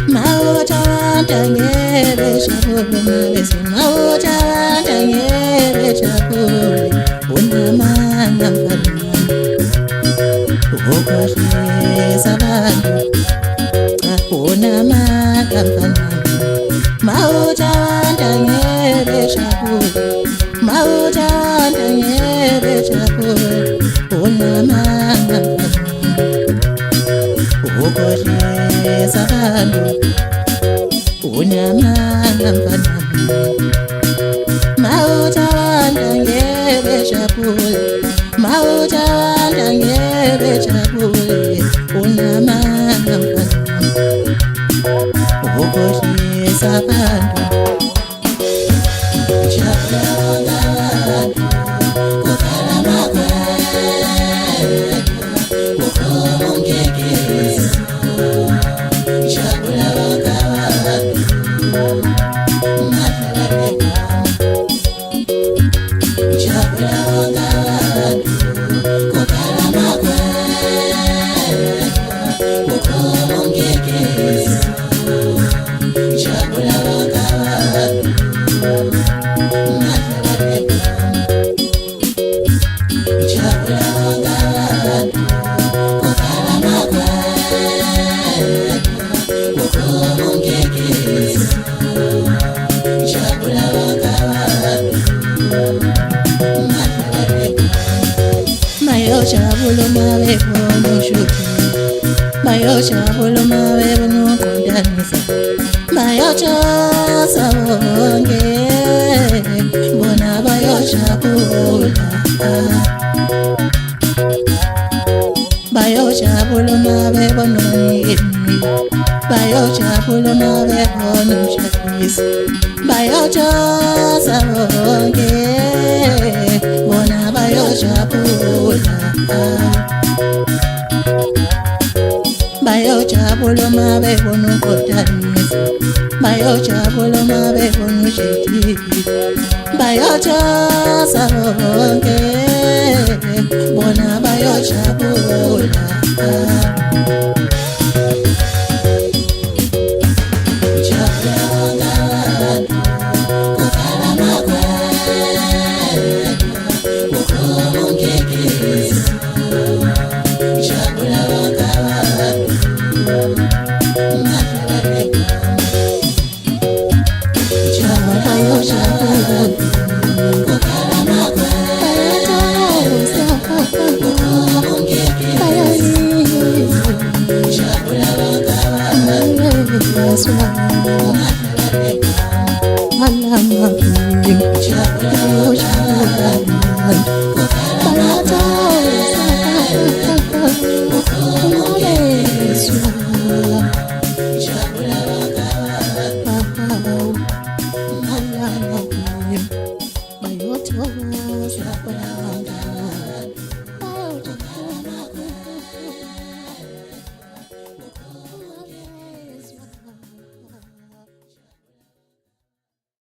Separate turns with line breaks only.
Mawuthanda ngebejabule mabese mawuthanda ngebejabule unamanga mfana ukhohlisa abantu unamanga mfana mawuthanda ngebejabule mawuthanda ngebejabule unamanga mfana ukhohlisa abantu unamanga mfana mawuthanda ngebejabule mawuthanda ngebejabule unamanga mfana ukhohlisa abantu jabula abantu kukhala makwethu ukhomongekezi jabula abantu Mayojabulo mabe bono shuti mayojabulo mabe bono kondanisa mayojaza bonke bona bayojabula bayojabulo mabe bono yini bayojabulo mabe bono shafisi bayojaza bonke bona bayojabula bayojabula mabe bono kodanisa bayojabula mabe bono shiti bayojaza bonke bona bayojabula Malam